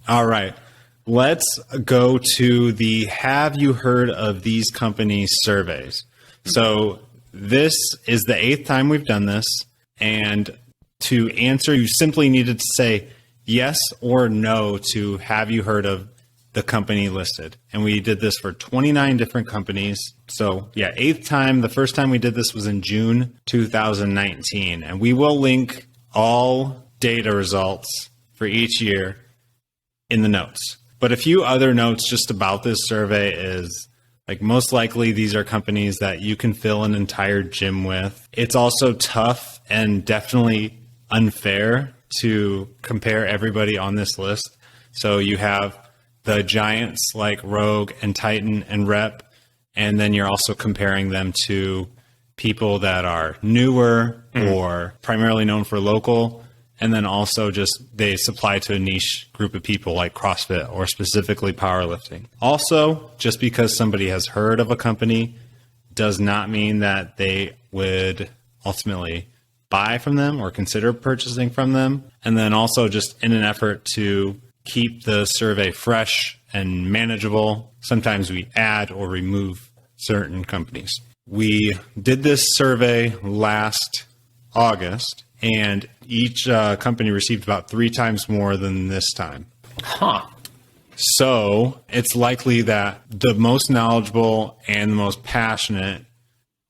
All right. Let's go to the Have You Heard of These Companies surveys. So this is the 8th time we've done this. And to answer, you simply needed to say yes or no to have you heard of the company listed. And we did this for 29 different companies. So yeah, 8th time. The first time we did this was in June 2019. And we will link all data results for each year in the notes. But a few other notes just about this survey is, like, most likely these are companies that you can fill an entire gym with. It's also tough and definitely unfair to compare everybody on this list. So you have the giants like Rogue and Titan and Rep, and then you're also comparing them to people that are newer or primarily known for local. And then also just they supply to a niche group of people like CrossFit or specifically powerlifting. Also, just because somebody has heard of a company does not mean that they would ultimately buy from them or consider purchasing from them. And then also just in an effort to keep the survey fresh and manageable, sometimes we add or remove certain companies. We did this survey last August, and each company received about 3 times more than this time. Huh. So it's likely that the most knowledgeable and the most passionate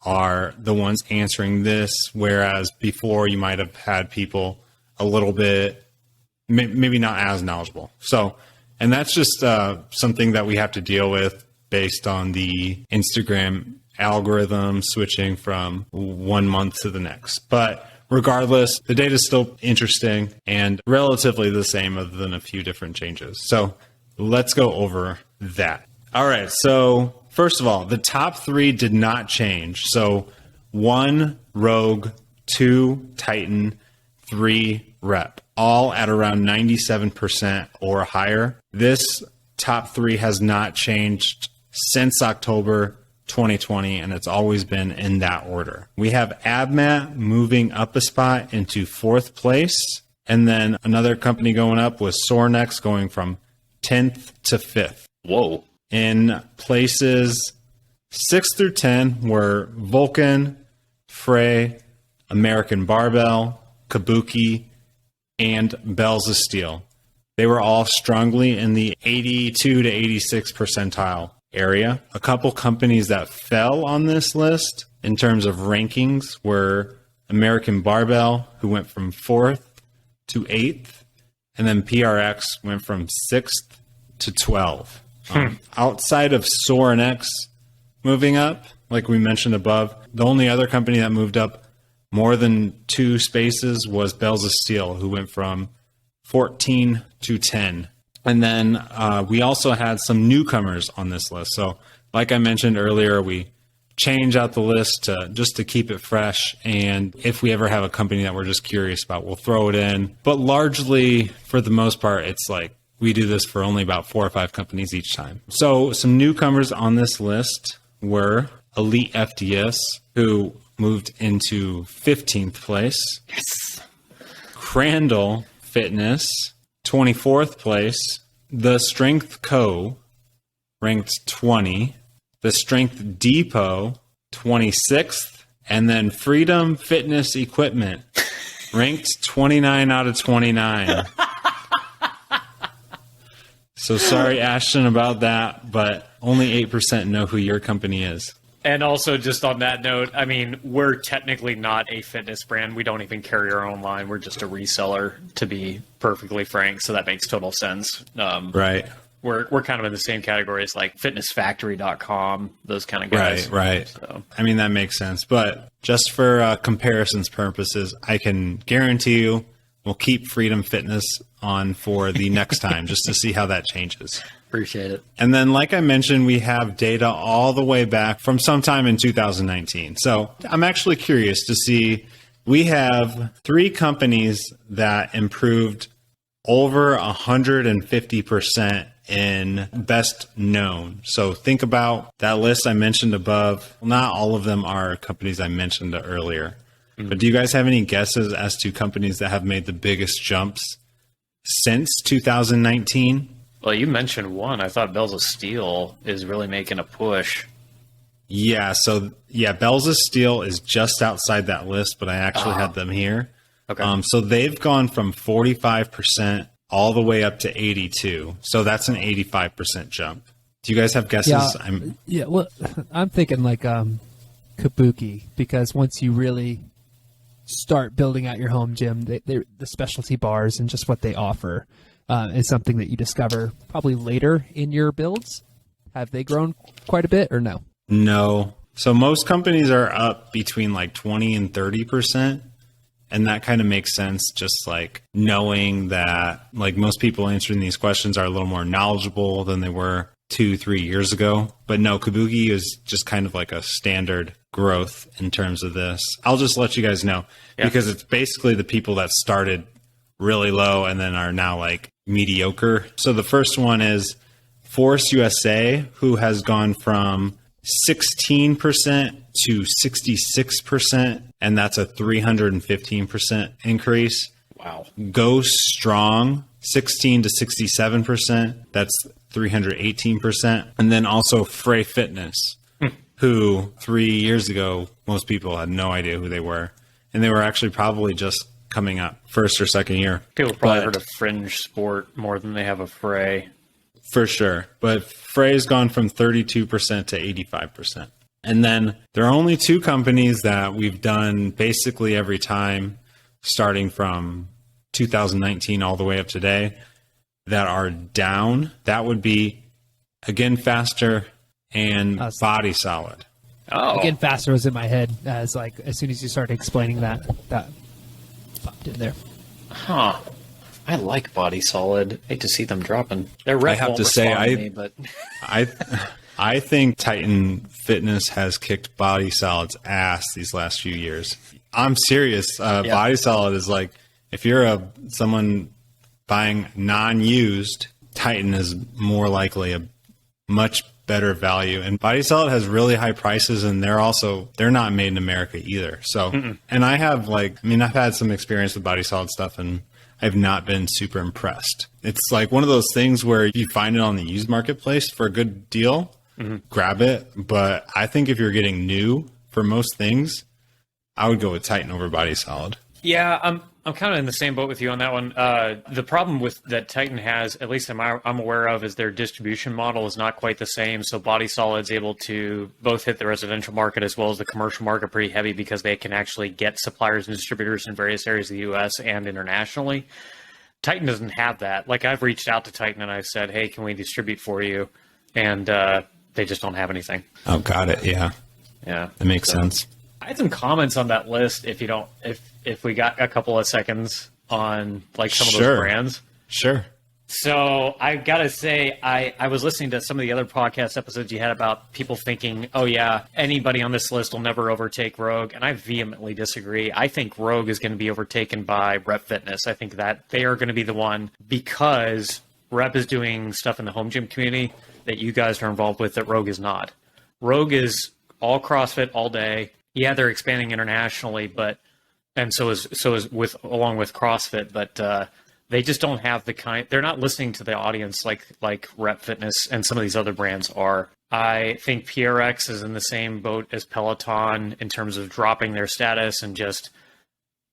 are the ones answering this, whereas before you might have had people a little bit, maybe not as knowledgeable. So, and that's just something that we have to deal with based on the Instagram algorithm switching from one month to the next. But regardless, the data is still interesting and relatively the same other than a few different changes. So let's go over that. All right. So first of all, the top 3 did not change. So 1 Rogue, 2 Titan, 3 Rep, all at around 97% or higher. This top 3 has not changed since October 2020, and it's always been in that order. We have AbMat moving up a spot into 4th place, and then another company going up was Sorinex going from 10th to 5th. Whoa. In places 6 through 10 were Vulcan, Frey, American Barbell, Kabuki, and Bells of Steel. They were all strongly in the 82 to 86 percentile area. A couple companies that fell on this list in terms of rankings were American Barbell, who went from 4th to 8th, and then PRX went from 6th to 12th. Outside of Sorinex moving up, like we mentioned above, the only other company that moved up more than 2 spaces was Bells of Steel, who went from 14 to 10. And then we also had some newcomers on this list. So like I mentioned earlier, we change out the list just to keep it fresh. And if we ever have a company that we're just curious about, we'll throw it in. But largely, for the most part, it's like we do this for only about 4 or 5 companies each time. So some newcomers on this list were Elite FDS, who moved into 15th place. Yes. Crandall Fitness, 24th place. The Strength Co. ranked 20. The Strength Depot, 26th. And then Freedom Fitness Equipment ranked 29 out of 29. So sorry, Ashton, about that, but only 8% know who your company is. And also, just on that note, I mean, we're technically not a fitness brand. We don't even carry our own line. We're just a reseller, to be perfectly frank. So that makes total sense. Right. We're kind of in the same category as like fitnessfactory.com, those kind of guys. Right. So. I mean, that makes sense. But just for comparisons purposes, I can guarantee you we'll keep Freedom Fitness on for the next time just to see how that changes. Appreciate it. And then, like I mentioned, we have data all the way back from sometime in 2019. So I'm actually curious to see, we have 3 companies that improved over 150% in best known. So think about that list I mentioned above. Not all of them are companies I mentioned earlier. But do you guys have any guesses as to companies that have made the biggest jumps since 2019. Well, you mentioned one. I thought Bells of Steel is really making a push. Yeah, so Bells of Steel is just outside that list, but I actually had them here. Okay. So they've gone from 45% all the way up to 82. So that's an 85% jump. Do you guys have guesses? Yeah. Well, I'm thinking like Kabuki, because once you really start building out your home gym, the specialty bars and just what they offer is something that you discover probably later in your builds. Have they grown quite a bit or no? No. So most companies are up between like 20 and 30%. And that kind of makes sense, just like knowing that like most people answering these questions are a little more knowledgeable than they were 2-3 years ago. But no, Kabuki is just kind of like a standard growth in terms of this. I'll just let you guys know because it's basically the people that started really low and then are now like mediocre. So the first one is Force USA, who has gone from 16% to 66%, and that's a 315% increase. Wow. Go Strong, 16 to 67%, that's 318%. And then also Frey Fitness, who 3 years ago, most people had no idea who they were. And they were actually probably just coming up first or second year. People probably heard of Fringe Sport more than they have of Frey. For sure. But Frey's gone from 32% to 85%. And then there are only two companies that we've done basically every time, starting from 2019 all the way up today, that are down. That would be Again Faster and Body Solid. Oh. Again Faster was in my head as soon as you started explaining that popped in there. Huh. I like Body Solid. Hate to see them dropping. Their rep I have won't to say, respond to me, but I think Titan Fitness has kicked Body Solid's ass these last few years. I'm serious. Body Solid is like, if you're someone buying non-used, Titan is more likely a much better value. And Body Solid has really high prices, and they're not made in America either. So, and I've had some experience with Body Solid stuff, and I've not been super impressed. It's like one of those things where you find it on the used marketplace for a good deal, grab it. But I think if you're getting new for most things, I would go with Titan over Body Solid. yeah, I'm kind of in the same boat with you on that one. The problem with that Titan has, at least I'm aware of, is their distribution model is not quite the same. So Body Solid's able to both hit the residential market as well as the commercial market pretty heavy because they can actually get suppliers and distributors in various areas of the U.S. and internationally. Titan doesn't have that. Like, I've reached out to Titan and I've said, hey, can we distribute for you? And they just don't have anything. Oh, got it. Yeah. Yeah. That makes sense. I had some comments on that list if we got a couple of seconds on like some of those brands. Sure. So I gotta say, I was listening to some of the other podcast episodes you had about people thinking, oh yeah, anybody on this list will never overtake Rogue, and I vehemently disagree. I think Rogue is going to be overtaken by Rep Fitness. I think that they are going to be the one because Rep is doing stuff in the home gym community that you guys are involved with that Rogue is not. Rogue is all CrossFit all day. Yeah, they're expanding internationally, and so is along with CrossFit, but they just don't have the kind. They're not listening to the audience like Rep Fitness and some of these other brands are. I think PRX is in the same boat as Peloton in terms of dropping their status and just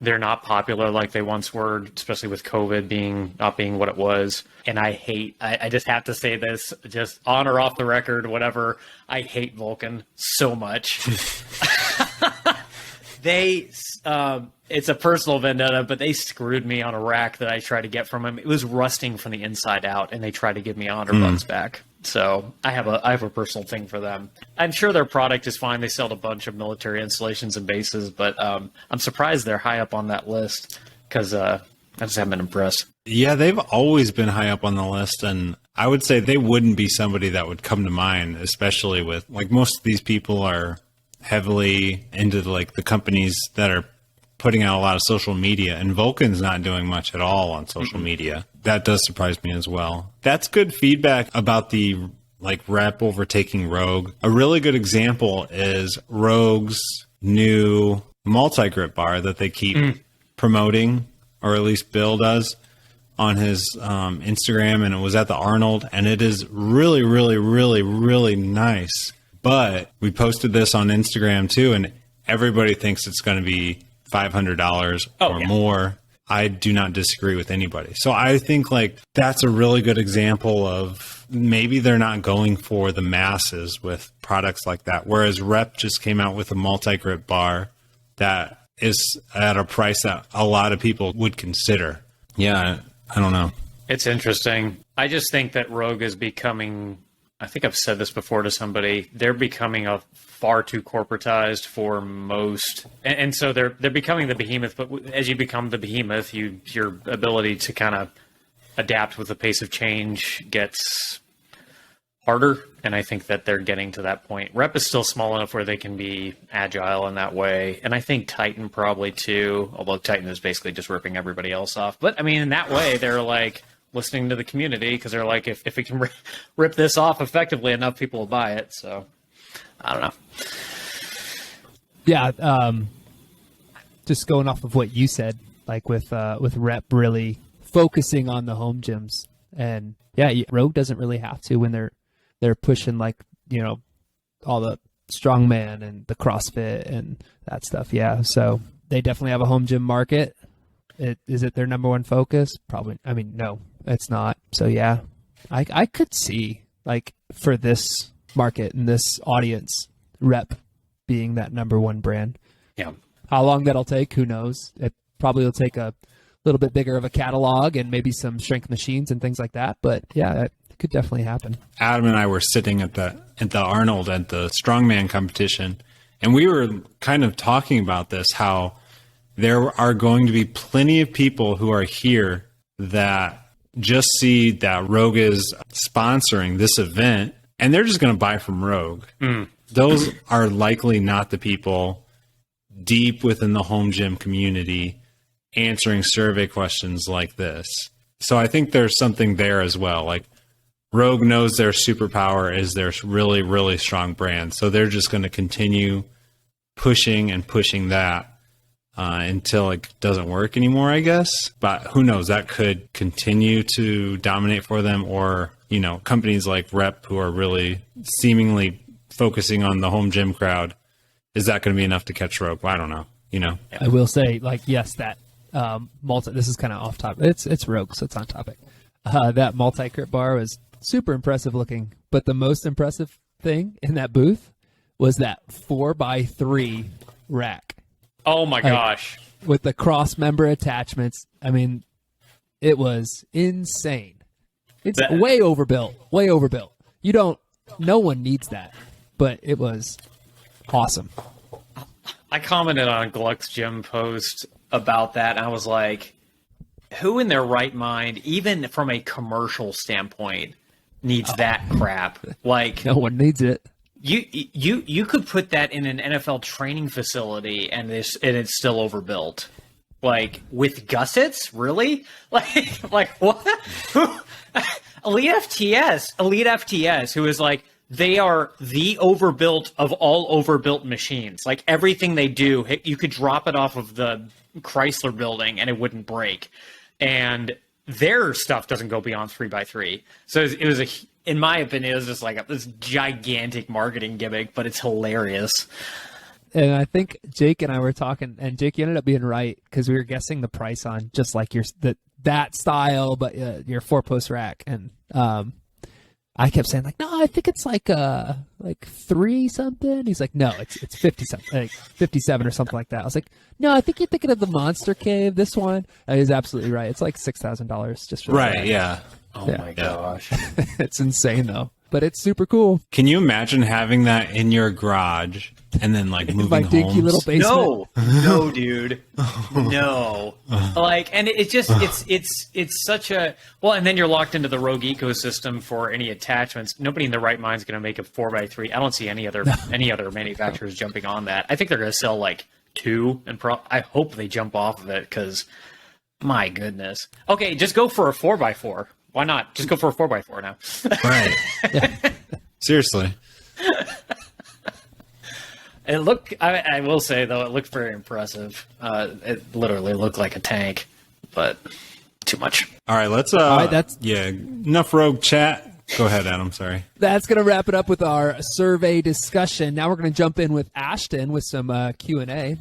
they're not popular like they once were, especially with COVID not being what it was. And I just have to say this, just on or off the record, whatever. I hate Vulcan so much. It's a personal vendetta, but they screwed me on a rack that I tried to get from them. It was rusting from the inside out, and they tried to give me $100 back. So I have a personal thing for them. I'm sure their product is fine. They sell a bunch of military installations and bases, but I'm surprised they're high up on that list because I just haven't been impressed. Yeah, they've always been high up on the list, and I would say they wouldn't be somebody that would come to mind, especially with like most of these people are heavily into like the companies that are putting out a lot of social media, and Vulcan's not doing much at all on social media. That does surprise me as well. That's good feedback about the like Rep overtaking Rogue. A really good example is Rogue's new multi-grip bar that they keep promoting, or at least Bill does. on his Instagram, and it was at the Arnold, and it is really, really, really, really nice. But we posted this on Instagram too, and everybody thinks it's going to be $500 or more. I do not disagree with anybody. So I think like that's a really good example of maybe they're not going for the masses with products like that. Whereas Rep just came out with a multi-grip bar that is at a price that a lot of people would consider. Yeah, I don't know. It's interesting. I just think that Rogue is becoming, I think I've said this before to somebody, they're becoming a far too corporatized for most. And so they're becoming the behemoth, but as you become the behemoth, your ability to kind of adapt with the pace of change gets harder. And I think that they're getting to that point. Rep is still small enough where they can be agile in that way. And I think Titan probably too, although Titan is basically just ripping everybody else off. But I mean, in that way, they're like listening to the community because they're like, if we can rip this off effectively, enough people will buy it. So I don't know. Yeah. Just going off of what you said, like with Rep really focusing on the home gyms, and yeah, Rogue doesn't really have to when they're pushing like, you know, all the strongman and the CrossFit and that stuff. Yeah. So they definitely have a home gym market. Is it their number one focus? Probably. I mean, no, it's not. So yeah, I could see like for this market and this audience, Rep being that number one brand. Yeah. How long that'll take, who knows? It probably will take a little bit bigger of a catalog and maybe some strength machines and things like that. But yeah, it could definitely happen. Adam and I were sitting at the Arnold at the strongman competition, and we were kind of talking about this, how there are going to be plenty of people who are here that just see that Rogue is sponsoring this event, and they're just going to buy from Rogue. Those are likely not the people deep within the home gym community answering survey questions like this. So I think there's something there as well. Like Rogue knows their superpower is their really, really strong brand. So they're just going to continue pushing that until it doesn't work anymore, I guess. But who knows? That could continue to dominate for them, or, you know, companies like Rep who are really seemingly focusing on the home gym crowd. Is that going to be enough to catch Rogue? I don't know. You know, I will say, like, yes, that this is kind of off topic. It's Rogue, so it's on topic. That multi-grip bar was super impressive looking, but the most impressive thing in that booth was that 4x3 rack. Oh my gosh. With the cross member attachments. I mean, it was insane. It's way overbuilt. No one needs that, but it was awesome. I commented on Gluck's gym post about that, and I was like, who in their right mind, even from a commercial standpoint, needs that crap? Like, no one needs it. You could put that in an NFL training facility, and it's still overbuilt. Like, with gussets, really? Like what? Elite FTS, who is like, they are the overbuilt of all overbuilt machines. Like, everything they do, you could drop it off of the Chrysler building and it wouldn't break. And their stuff doesn't go beyond 3x3. So it was in my opinion, it was just like this gigantic marketing gimmick, but it's hilarious. And I think Jake and I were talking, and Jake, you ended up being right, because we were guessing the price on just like that style, but your 4-post rack. And I kept saying, like, no, I think it's like 3 something. He's like, no, it's 50 something, like 57 or something like that. I was like, no, I think you're thinking of the Monster Cave. This one. And he's absolutely right. It's like $6,000 just for right. that. Yeah. Oh my gosh. It's insane though, but it's super cool. Can you imagine having that in your garage and then like moving My dinky homes? little basement. No, dude, no. Like, and it's such a well, and then you're locked into the Rogue ecosystem for any attachments. Nobody in their right mind is going to make a 4x3. I don't see any other manufacturers jumping on that. I think they're going to sell like 2, and I hope they jump off of it, because my goodness. Okay, just go for a 4x4. Why not? Just go for a 4x4 now. Right. Seriously. I will say, though, it looked very impressive. It literally looked like a tank, but too much. All right, let's. right, that's- enough Rogue chat. Go ahead, Adam. Sorry. That's going to wrap it up with our survey discussion. Now we're going to jump in with Ashton with some Q&A.